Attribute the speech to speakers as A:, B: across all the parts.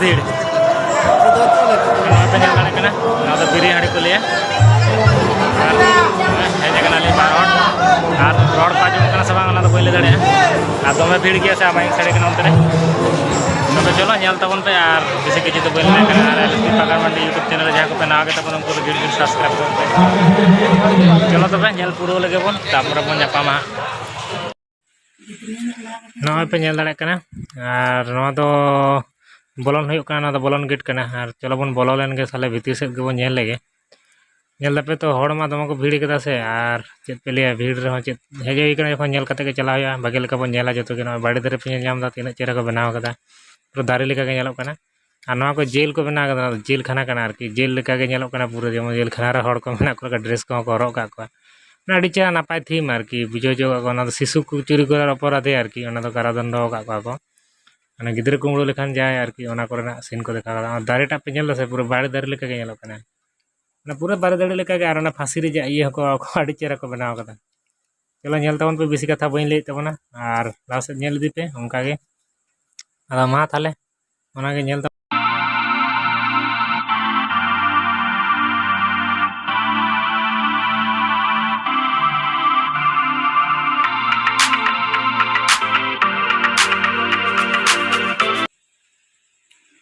A: भीड़ पे ñel dañu kana na do biri hari ko liya hej kana li baron ar road pa jom kana sabang na do boile dare ar dome भीड़ gya se amai sade kana onte तो चलो ñel tabon पे यार जैसे कि तो बोलने का एलएसपी पगार मंडी यूट्यूब चैनल जहाँ को पे ना आगे तबन उनको भीड़ सब्सक्राइब करते चलो तब ñel पूरा लगे बन तापर बन जापामा नॉय पे ñel दाड़े कना और नॉ दो बोलन हुई कना दो बोलन गेट कना और चलो बन बोलो लेन के साले भीतर से गबो ñel लेगे ñel दपे तो हड़ मा दम को भीड़ केदा से और चेत पे लिया भीड़ रहो चेत हेजई कना जखन ñel कते के चला हुआ भागे लेका बन ñela जतो के बाड़ी दरे पे ñam दा तीन चेहरा को बनाव कदा पूरा दारे लेका के ñelok कना और नॉ को जेल को बना कदा जेल खाना कना आरकी जेल लेका के ñelok कना पूरा जेमन जेल खाना रे हड़ को मेना को ड्रेस को हरक का को ना अड़ी चेहरा नापाय थीम आरकी बुझो जो को शिशु को चुरी कर अपराधे आरकी कारादंड का गिद्रे कुमड़ो लेखान जाए आरकी सीन को देखा दारे टाप पे ñel से पूरा बाड़े दारे लेका के ñelok कना पूरा बारे दारे लेका के और फांसी रे इये को अड़ी चेहरा को बनाव कदा चलो ñel तबन पे बेसी कथा बई लई तबना और लास्ट से ñel इदी पे उनका के आदा मा थाले ओना के ñel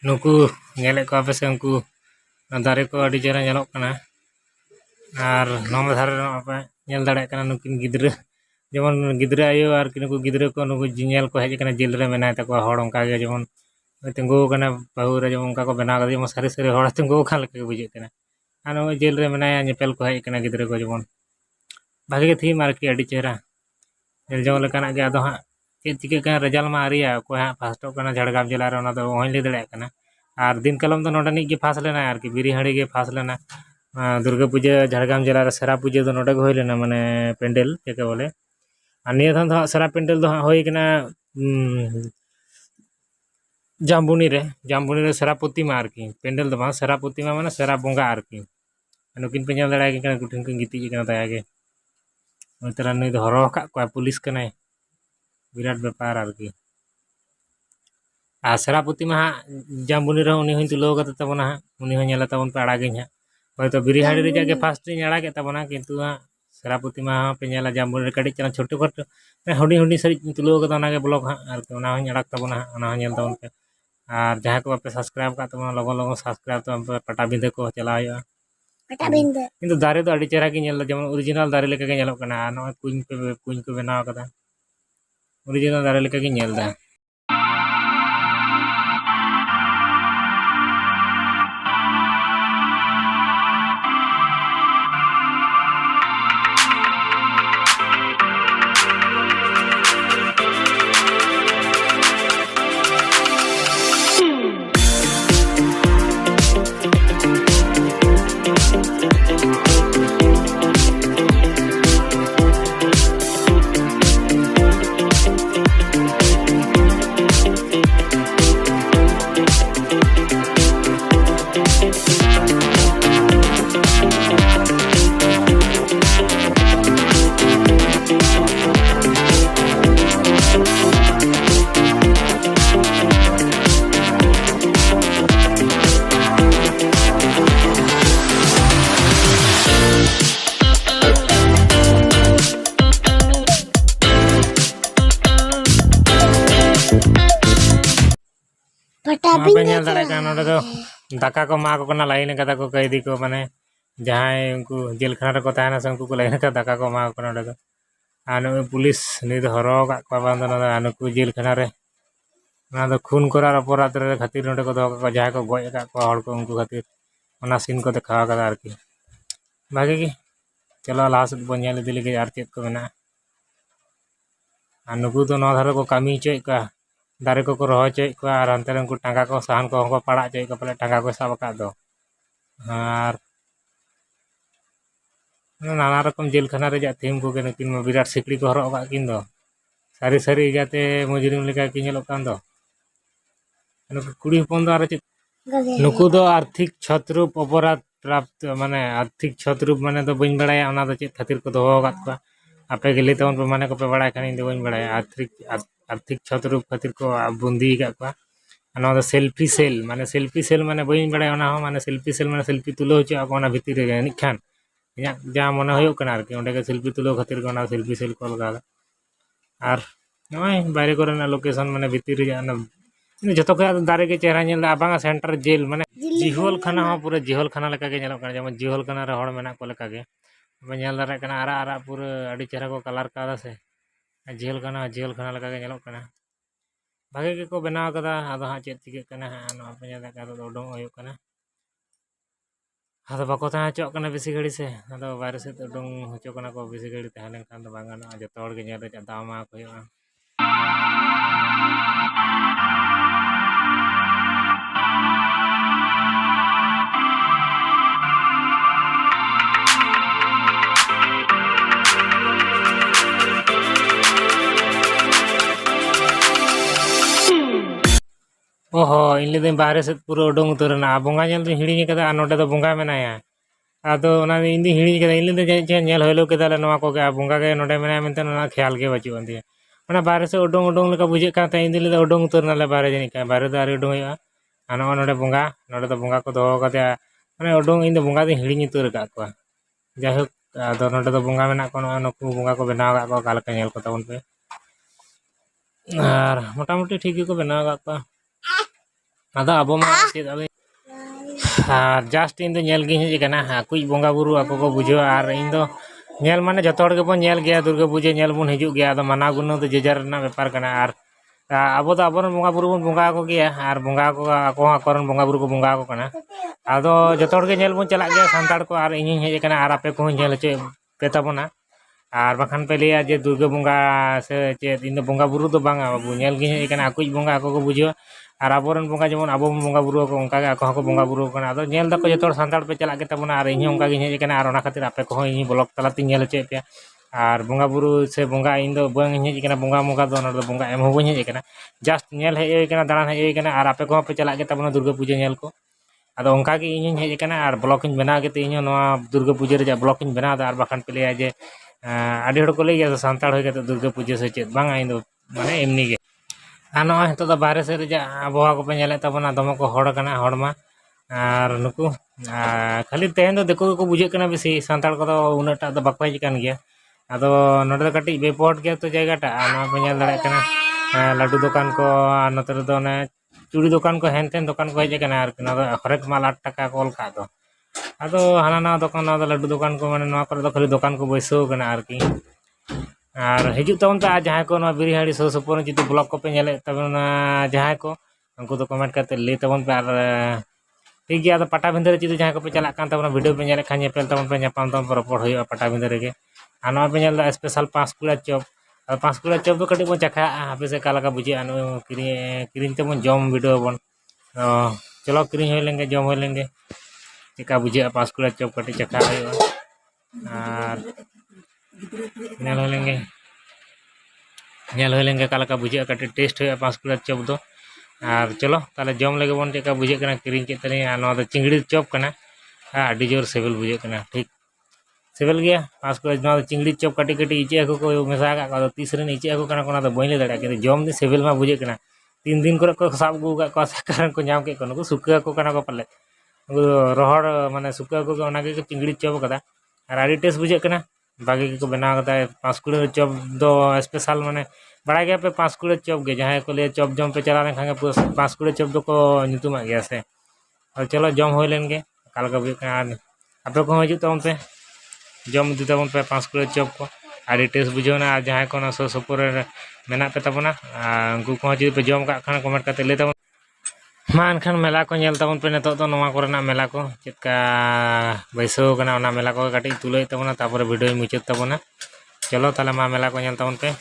A: नुकु ñelek को आपे से उनको दारे को अड़ी चेहरा ñelok कना और नोम धारे आपे ñel दाड़े कना नुकिन गिद्रे जेमन गिद्रे आयो और नुकु गिद्रे को नुकु ñel को हेज कना जेल रे मेनाय तको हड़ उनका के जेमन तिंगु कना बहु रे जेमन उनका को बनाव कदा जेमन सारी सारी हड़ तिंगु खान लेके बुझे कना और नो जेल रे मेनाय ñepel को हेज कना गिद्रे को जेमन भागे के थी मार की अड़ी चेहरा जेल जो लेकाना के आदो हा चेत चिके कना रिजल्ट मा आरिया को हा फास्टो कना झड़गाम जिला रे ओना दो होय ले दड़े कना और दिन कलम तो नोडे निक के फास लेना आरकी बिरी हाड़ी के फास लेना दुर्गा पूजा झाड़गाम जिला रे सेरा पूजा दो नोडे होय लेना माने पेंडल के बोले और निया थान दो सेरा पेंडल दो होय कना जामबुनी रे सेरा प्रतिमा आरकी पेंडल दो बा सेरा प्रतिमा माने सेरा बोंगा आरकी नुकिन पे ñel दाड़ा के कना कुठिन को गिती कना दया के ओय तरह नै दो हरो का को पुलिस कनाय विराट व्यापार आरकी सेरा प्रतिमा जामबुनी रे उनी हन तुलो कते तबना उनी हन ñela तबन पे आड़ागे हा होयतो बिरी हाड़ी रे जाके फास्ट रे आड़ा के तबना किंतु सेरा प्रतिमा पे ñela जामबुनी रे कड़ी चला छोटे छोटे हुडी हुडी सरी तुलो कते ओना के ब्लॉग हा और ओना हन आड़ाक तबना ओना हन ñel तबन पे और जहां को पे सब्सक्राइब का तबना लगन लगन सब्सक्राइब तबन पे पटा बिंदे को चला हुआ पटा बिंदे किंतु दारे तो अड़ी चेहरा के ñel जेमन ओरिजिनल दारे लेके के ñelok kana नो कुñ को बनाव कदा ओरिजिनल दारे लेके के ñel दा ñel दाड़ा का नोडे दो दाका को मा को ना लाइन कदा को कैदी को माने जहां उनको जेल खाना रे को ताना से उनको को लाइन का दाका को मा को नोडे दो आनो पुलिस नि दो हरो का को बांध ना आनो को जेल खाना रे ना दो खून करार अपराध रे खातिर नोडे को दो को जहां को गय का को हड़ को उनको खातिर ओना सीन को देखा कदा आरकी भागे की चलो लास्ट बन ñel इदी लगे आर चेत को मेना नुकु तो ना धारे को कामी चय का दारे को रह चय को और अंतर उनको टांगा को सहन को पड़ा चय को पले टांगा को सब का दो और नाना रकम जेल खाना रे जा थीम को के किन विराट सिकड़ी को हरो का किन दो सारी सारी जाते मुजरिम लेका कि ñelok कान दो नुकु कुड़ी हपन दो आर नुकु दो आर्थिक छतरूप अपराध प्राप्त माने आर्थिक छतरूप माने दो बइन बड़ाया ओना दो चेत खातिर को दोहो कात को आपे गेले तवन पे माने को पे बड़ा खानी दो बइन बड़ाया आर्थिक छतरूप खातिर को बंदी का नवा दो सेल्फी सेल माने बइन बड़े ओना हो माने सेल्फी तुलो होचो ako ona भितर रे जानि खान इᱧᱟᱹᱜ ᱡᱟ ᱢᱚᱱᱮ ᱦᱩᱭᱩᱜ ᱠᱟᱱᱟ ᱟᱨᱠᱤ ᱚᱸᱰᱮ ᱜᱮ ᱥᱮᱞᱯᱷᱤ ᱛᱩᱞᱟᱹᱣ ᱠᱷᱟᱹᱛᱤᱨ ᱜᱮ ᱚᱱᱟ ᱥᱮᱞᱯᱷᱤ ᱥᱮᱞ ᱠᱚ ᱞᱟᱜᱟᱣᱫᱟ ᱟᱨ ᱱᱚᱜᱼᱚᱭ ᱵᱟᱭᱨᱮ ᱠᱚᱨᱮᱱᱟᱜ ᱞᱳᱠᱮᱥᱚᱱ ᱢᱟᱱᱮ ᱵᱷᱤᱛᱤᱨ ᱨᱮᱭᱟᱜ ᱚᱱᱟ ᱡᱚᱛᱚ ᱠᱷᱚᱱᱟᱜ ᱫᱟᱨᱮ ᱜᱮ ᱪᱮᱦᱨᱟ ᱧᱮᱞ ᱫᱟ ᱵᱟᱝᱟ ᱥᱮᱱᱴᱟᱨ ᱡᱮᱞ ᱢᱟᱱᱮ ᱡᱤᱦᱚᱞ ᱠᱷᱟना ᱦᱚᱸ ᱯᱩᱨᱟᱹ ᱡᱤᱦᱚᱞ ᱠᱷᱟना ᱞᱮᱠᱟ ᱜᱮ ᱧᱮᱞᱚᱜ ᱠᱟᱱᱟ ᱡᱮᱢᱚᱱ ᱡᱤᱦᱚᱞ ᱠᱷᱟना ᱨᱮ ᱦᱚᱲ ᱢᱮᱱᱟᱜ ᱠᱚ ᱞᱮᱠᱟ ᱜᱮ ᱧᱮᱞ ᱫᱟᱲᱮᱭᱟᱜ ᱠᱟᱱᱟ ᱟᱨᱟᱜ ᱯᱩᱨᱟᱹ ᱟᱹᱰᱤ ᱪᱮᱦᱨᱟ ᱠᱚ ᱠᱟᱞᱟᱨ ᱠᱟᱣᱫᱟ ᱥᱮ ᱡᱤᱦᱚᱞ ᱠᱷᱟना ᱞᱮᱠᱟ ᱜᱮ ᱧᱮᱞᱚᱜ ᱠᱟᱱᱟ ᱵᱷᱟᱜᱮ ᱜᱮᱠᱚ ᱵᱮᱱᱟᱣ ᱠᱟᱫᱟ ᱟᱫᱚ ᱦᱟᱸᱜ ᱪᱮᱫ ᱪᱤᱠᱟᱹᱜ ᱠᱟᱱᱟ ᱦᱟᱸᱜ ᱱᱚᱣᱟ ᱯᱮ ᱧᱮᱞ ᱫᱟᱲᱮᱭᱟᱜ ᱠᱟᱱᱟ ᱩᱰᱩᱝ ᱦᱩᱭᱩᱜ ᱠᱟᱱᱟ ᱟᱫᱚ ᱵᱟᱠᱚ ᱛᱟᱦᱮᱸ ᱦᱚᱪᱚᱣᱟᱜ ᱠᱟᱱᱟ ᱵᱮᱥᱤ ᱜᱷᱟᱹᱲᱤ ᱥᱮ ᱟᱫᱚ ᱵᱟᱭᱨᱮ ᱥᱮᱫ ᱩᱰᱩᱝ ᱦᱚᱪᱚ ᱠᱟᱱᱟ ᱠᱚ ᱵᱮᱥᱤ ᱜᱷᱟᱹᱲᱤ ᱛᱟᱦᱮᱸ ᱞᱮᱱᱠᱷᱟᱱ ᱫᱚ ᱵᱟᱝ ᱜᱟᱱᱚᱜᱼᱟ ᱡᱚᱛᱚ ᱦᱚᱲ ᱜᱮ ᱧᱮᱞ ᱨᱮᱭᱟᱜ ᱫᱟᱣ ᱮᱢᱟ ᱠᱚ ᱦᱩᱭᱩᱜᱼᱟ ओहो इन लेकिन बाहर से पूरा उडंग उतरना बोंगा नेल तो हिड़ी कदा नोडे तो बोंगा मेनाया आदो ओना इन दी हिड़ी कदा इन ले जे नेल हलो कदा नोवा को के बोंगा के नोडे मेनाया मेनते ना ख्याल के बचु अंदिया ओना बाहर से उडंग उडंग लेका बुझे का इन दी ले उडंग उतरना ले बाहर जनी का बाहर दारी उडंग हुआ आनो नोडे बोंगा नोडे तो बोंगा को दोहो कदे माने उडंग इन दो बोंगा दी हिड़ी उतर का को जाहोक आदो नोडे तो बोंगा मेना को नुकु बोंगा को बनाव का को काल का नेल को तबन पे आर मोटामुटी ठीक ही को बनाव का को आदा अब मा जस्ट इन नेल गे हेज कना कुछ बोंगा बुरु ako को बुझो और इन दो नेल माने जतो हड़ के बन नेल गया दुर्गा पूजा नेल बन हिजु गया आदो माना गुनो तो जेजार ना व्यापार कना और अब तो अबरन बोंगा बुरु बन बोंगा को गया और बोंगा को ako अकोरन बोंगा बुरु को बोंगा को कना आदो जतो हड़ के नेल बन चला गया संताड़ को और इन हेज कना और आपे को नेल चे पे ताबोना और बखान पे लिया जे दुर्गा बोंगा से चे इन बोंगा बुरु तो बांगा बाबू नेल गे हेज कना कुछ बोंगा ako को बुझो और आबोरन बोंगा जेमन आबो बोंगा बुरु को उनका के ako बोंगा बुरु कना आदो नेल दको जतो संताड़ पे चला के ताबोना और इन उनका गे हेज कना और ओना खातिर आपे को इन ब्लॉग तलाती नेल चे पे और बोंगा बुरु से बोंगा इन दो बांग हेज कना बोंगा मोगा दो नर बोंगा एम हो हेज कना जस्ट नेल हेज कना दाड़ान हेज कना और आपे को पे चला के ताबोना दुर्गा पूजा नेल को आदो उनका गे इन हेज कना और ब्लॉग इन बना के इन नोआ दुर्गा पूजा रे ब्लॉग इन बना दा और बखान पे लिया जे आड़ी हड़ को ले गया संताड़ हो गया दुर्गा पूजा से चेत बांगा इन दो माने एमनी गे आनो तो बाहर से आबहावा को पे नेले तबना दम को हड़ कना हड़मा और नुकु खाली तेहन दो देखो को बुझे कना बेसी संताड़ को उनाटा दो बाको हेज कान गया आदो नोडे दो कटी बेपोट गया तो जयगाटा आनो पे नेल दाड़े कना लाडू दुकान को नोते रे दो ने चूड़ी दुकान को हेनतेन दुकान को हेज कना आर ना दो हरेक माल 8 टाका को ऑल का दो आदो हाना ना दुकान ना लाडू दुकान को माने नवा करे दो खाली दुकान को बैसो कना आरकी और हिजु तबन पे जहाँ को बिरिहाड़ी सो सपोर जुदी ब्लॉग को पे नेले तबन जहाँ को उनको तो कमेंट करते ले तबन पे और ठीक गया पटा भिंदर जुदी जहाँ को पे चला कान तबन वीडियो पे नेले खान पेल तबन पे नापाम तबन पे रपड़ हुआ पटा भिंदर गे और नवा पे नेल स्पेशल 5 कुड़ा चॉप और 5 कुड़ा चॉप दो कटी बन चखा हापे से कालका बुझे नु किरिन तबन जम वीडियो बन चलो किरिन हो लेंगे जम हो लेंगे चिका बुझे 5 कुड़ा चॉप कटी चखा हुआ और नेल हो लेंगे कालका बुझे कटी टेस्ट हुआ 5 कुड़ा चॉप दो और चलो ताले जम लगे बन चिका बुझे कना किरिन के तनी और चिंगड़ी चॉप कना आडी जोर सेबल बुझे कना ठीक सेबल गया 5 कुड़ा चिंगड़ी चॉप कटी कटी इचे को मेसा का तीस रन इचे को कना कोना तो बइन ले दाड़ा कि जम दी सेबल मा बुझे कना 3 दिन करे को साब गु का को कारण को नाम के को सुका को कना को पले रोहड़ माने सुका को ओना के चिंगड़ी चॉप कदा और आडी टेस्ट बुझे कना बागी को बना कदा 5 कुड़ा चॉप दो स्पेशल माने बड़ा गया पे 5 कुड़ा चॉप गे जहाँ को लिए चॉप जम पे चला लेखा 5 कुड़ा चॉप दो को नितुमा गया से और चलो जम हो लेंगे काल का भी आपे को हजू तबन पे जम दी तबन पे 5 कुड़ा चॉप को आडी टेस्ट बुझोना और जहाँ को सो सपोर मेना पे तबना उनको को जुदी पे जम का खान कमेंट करते ले तबन मा एनखान मेला को नेल तबन पे नितो तो नोवा कोरेना मेला को चेका बैसो कना ओना मेला को काटी तुलै तबना तापर वीडियो मुचाद तबना चलो ताले मा मेला को नेल तबन पे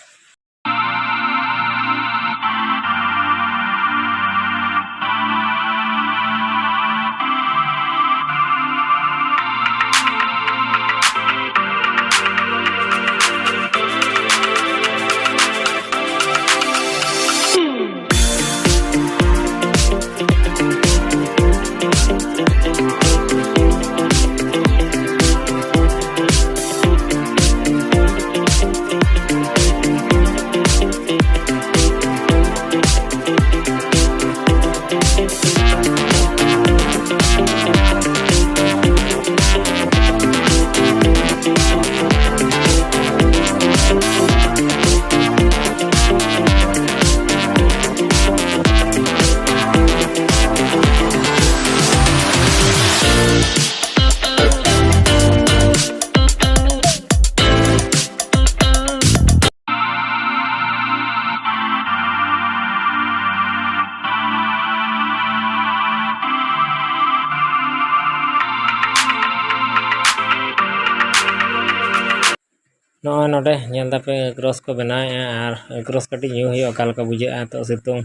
A: नॉय नोडे नेल दापे क्रॉस को बनाए और क्रॉस कटी न्यू हुई अकाल का बुझे तो सितुंग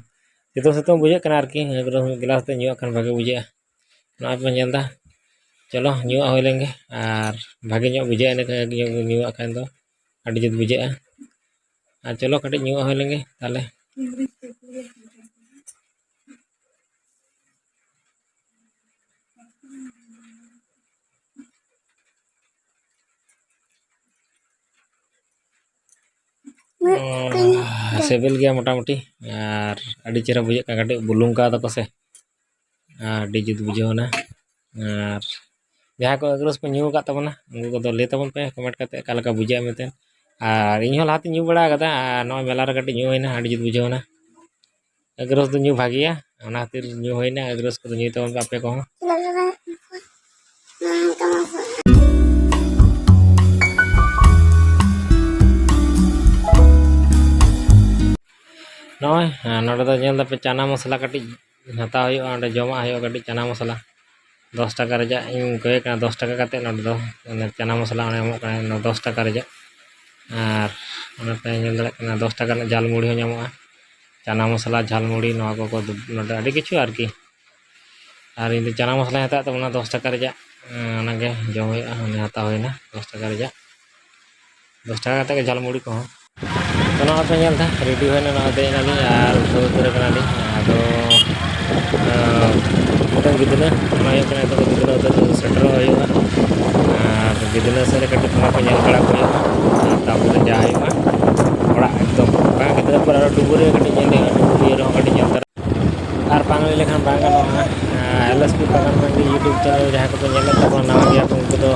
A: सितुंग सितुंग बुझे कना आरकी क्रॉस गिलास ते न्यू खान भागे बुझे नॉय पे नेल दा चलो न्यू हो लेंगे और भागे न्यू बुझे ने न्यू खान दो अड़ी जुत बुझे और चलो कटी न्यू हो लेंगे ताले सेबल गया मोटामुटी और अड़ी चेहरा बुझे कटे बुलुंग का तको से अड़ी जुत बुझेना और जहाँ को एग्रोस को न्यू का तबना उनको को ले तबन पे कमेंट करते कालका बुझे मेते और इन लाते न्यू बड़ा कदा नॉय मेला रे कटे न्यू होइना अड़ी जुत बुझेना एग्रोस तो न्यू भागिया ओना खातिर न्यू होइना एग्रोस को न्यू तबन पे को नॉय नोडे तो नेल दापे चना मसला कटी हता होयो अंडे जमा होयो कटी चना मसला 10 टाका रेजा इन कोय का 10 टाका काते नोडे दो चना मसला ओने एमो का 10 टाका रेजा और ओने पे नेल दड़े कना 10 टाका ना जाल मुड़ी हो ᱧᱟᱢᱚᱜᱼᱟ चना मसला झाल मुड़ी नोआ को नोडे अडी किछु आरकी और इन चना मसला हता तबना 10 टाका रेजा ओना गे जम होयो ओने हता होइना 10 टाका रेजा 10 टाका काते झाल मुड़ी को तो ना पे नेल दा रेडी होइना ना दे नाली और उतर कना ली आदो उतन गिदना ना यो कना तो गिदना तो सेटर होयो और गिदना से कटी थोड़ा पे नेल बड़ा को तापर जा होयो बड़ा एकदम बा गिदना पर डुबुरे कटी नेल डुबुरे रो कटी नेल और पांग लेखान बांगा नो एलएसपी पागन मंडी यूट्यूब चैनल जहां को नेल तब नवा गया उनको तो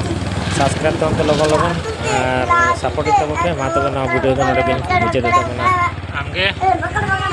A: सब्सक्राइब तो हमको लगन लगन और सपोर्ट तब पे मा तब ना वीडियो तो नडे बिन मुझे देता मना आमगे